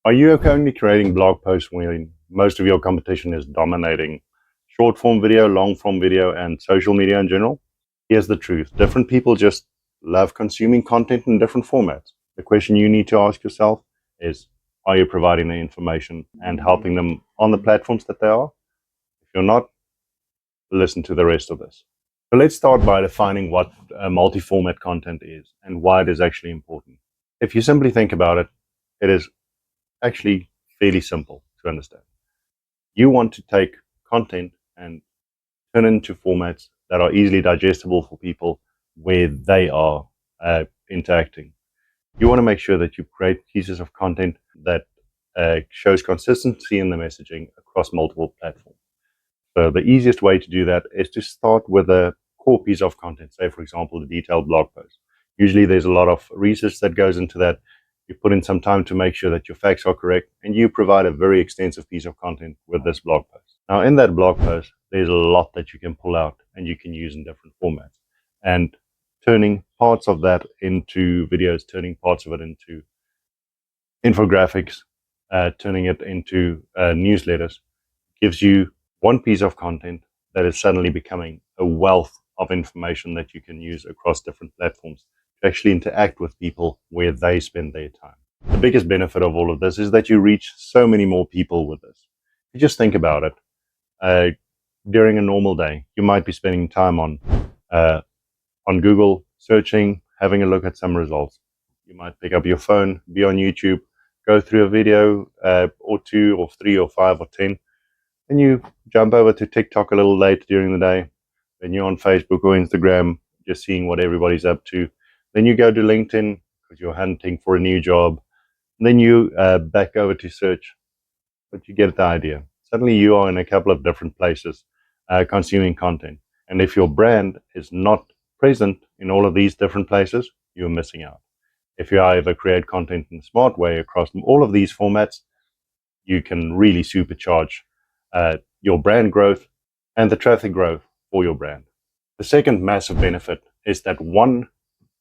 Are you only creating blog posts when most of your competition is dominating short form video, long form video, and social media in general? Here's the truth. Different people just love consuming content in different formats. The question you need to ask yourself is, are you providing the information and helping them on the platforms that they are? If you're not, listen to the rest of this. So let's start by defining what multi-format content is and why it is actually important. If you simply think about it, it is actually fairly simple to understand. You want to take content and turn it into formats that are easily digestible for people where they are interacting. You want to make sure that you create pieces of content that shows consistency in the messaging across multiple platforms. So the easiest way to do that is to start with a core piece of content, say, for example, the detailed blog post. Usually there's a lot of research that goes into that. You put in some time to make sure that your facts are correct, and you provide a very extensive piece of content with this blog post. Now, in that blog post, there's a lot that you can pull out and you can use in different formats. And turning parts of that into videos, turning parts of it into infographics, turning it into newsletters gives you one piece of content that is suddenly becoming a wealth of information that you can use across different platforms to actually interact with people where they spend their time. The biggest benefit of all of this is that you reach so many more people with this. You just think about it. During a normal day, you might be spending time on Google, searching, having a look at some results. You might pick up your phone, be on YouTube, go through a video or two or three or five or 10. Then you jump over to TikTok a little later during the day. Then you're on Facebook or Instagram, just seeing what everybody's up to. Then you go to LinkedIn because you're hunting for a new job. And then you back over to search, but you get the idea. Suddenly you are in a couple of different places consuming content. And if your brand is not present in all of these different places, you're missing out. If you either create content in a smart way across all of these formats, you can really supercharge your brand growth and the traffic growth for your brand. The second massive benefit is that one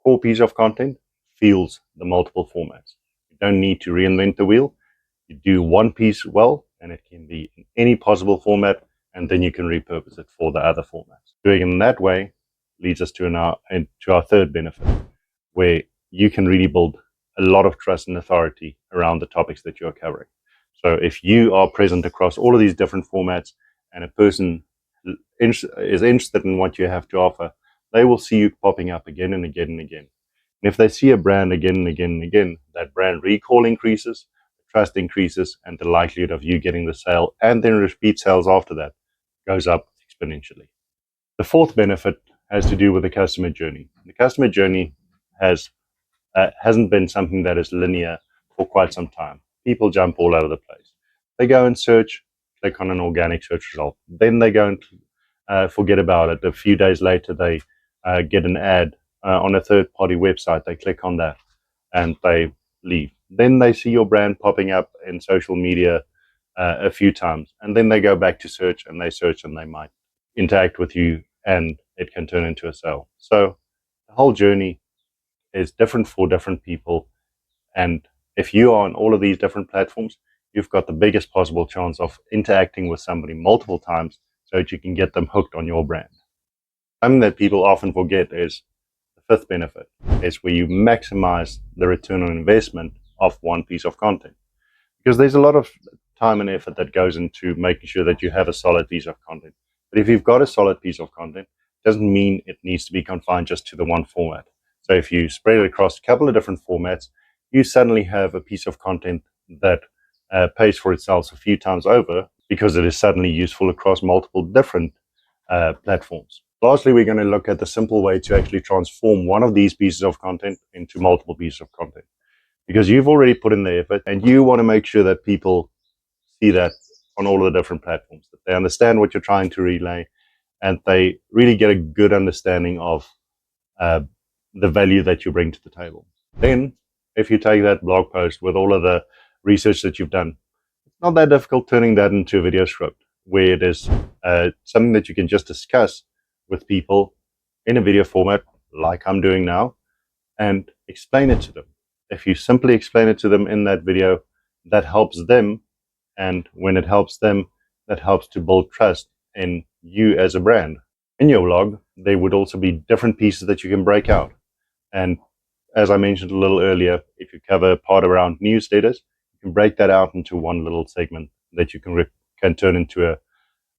core piece of content feels the multiple formats. You don't need to reinvent the wheel. You do one piece well, and it can be in any possible format, and then you can repurpose it for the other formats. Doing it in that way leads us to our third benefit, where you can really build a lot of trust and authority around the topics that you're covering. So if you are present across all of these different formats and a person is interested in what you have to offer, they will see you popping up again and again and again. And if they see a brand again and again and again, that brand recall increases, trust increases, and the likelihood of you getting the sale and then repeat sales after that goes up exponentially. The fourth benefit has to do with the customer journey. The customer journey hasn't been something that is linear for quite some time. People jump all over the place. They go and search, click on an organic search result. Then they go and forget about it. A few days later, they get an ad on a third-party website. They click on that and they leave. Then they see your brand popping up in social media a few times. And then they go back to search and they might interact with you and it can turn into a sale. So the whole journey is different for different people. And if you are on all of these different platforms, you've got the biggest possible chance of interacting with somebody multiple times so that you can get them hooked on your brand. Something that people often forget is the fifth benefit, is where you maximize the return on investment of one piece of content. Because there's a lot of time and effort that goes into making sure that you have a solid piece of content. But if you've got a solid piece of content, it doesn't mean it needs to be confined just to the one format. So if you spread it across a couple of different formats, you suddenly have a piece of content that pays for itself a few times over because it is suddenly useful across multiple different platforms. Lastly, we're going to look at the simple way to actually transform one of these pieces of content into multiple pieces of content. Because you've already put in the effort and you want to make sure that people see that on all of the different platforms, that they understand what you're trying to relay and they really get a good understanding of the value that you bring to the table. Then, if you take that blog post with all of the research that you've done, it's not that difficult turning that into a video script where it is something that you can just discuss with people in a video format like I'm doing now and explain it to them. If you simply explain it to them in that video, that helps them. And when it helps them, that helps to build trust in you as a brand. In your blog, there would also be different pieces that you can break out. And as I mentioned a little earlier, if you cover a part around newsletters, you can break that out into one little segment that you can turn into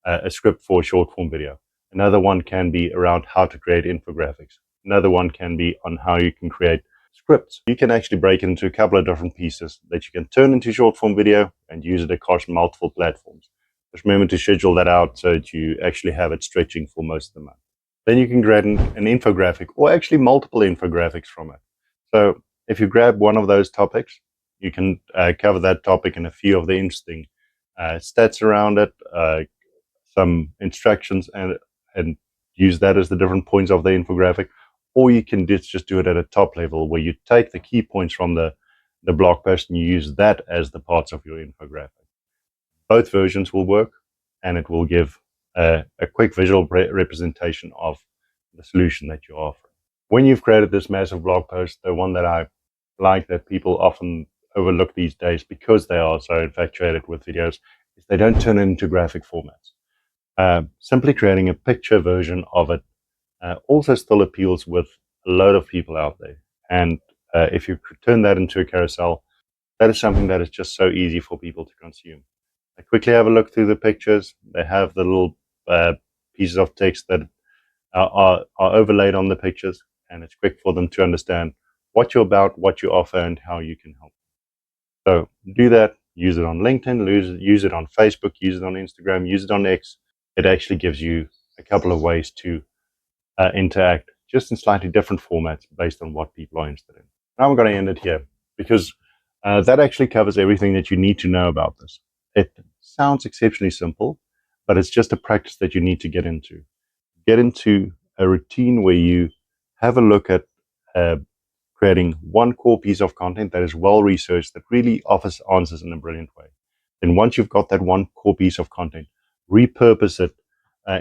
a script for a short form video. Another one can be around how to create infographics. Another one can be on how you can create scripts. You can actually break it into a couple of different pieces that you can turn into short form video and use it across multiple platforms. Just remember to schedule that out so that you actually have it stretching for most of the month. Then you can create an infographic, or actually multiple infographics from it. So if you grab one of those topics, you can cover that topic and a few of the interesting stats around it, some instructions, and use that as the different points of the infographic. Or you can just do it at a top level where you take the key points from the blog post and you use that as the parts of your infographic. Both versions will work, and it will give a quick visual representation of the solution that you're offering. When you've created this massive blog post, the one that I like that people often overlook these days because they are so infatuated with videos is they don't turn it into graphic formats. Simply creating a picture version of it also still appeals with a load of people out there. And if you turn that into a carousel, that is something that is just so easy for people to consume. They quickly have a look through the pictures. They have the little pieces of text that are overlaid on the pictures, and it's quick for them to understand what you're about, what you offer, and how you can help. So do that. Use it on LinkedIn, use it on Facebook, use it on Instagram, use it on X. It actually gives you a couple of ways to interact, just in slightly different formats based on what people are interested in. Now I'm going to end it here because that actually covers everything that you need to know about this. It sounds exceptionally simple, but it's just a practice that you need to get into. Get into a routine where you have a look at creating one core piece of content that is well researched, that really offers answers in a brilliant way. Then once you've got that one core piece of content, repurpose it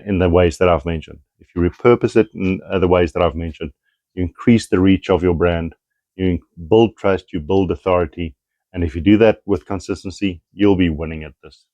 in the ways that I've mentioned. If you repurpose it in the ways that I've mentioned, you increase the reach of your brand, you build trust, you build authority. And if you do that with consistency, you'll be winning at this.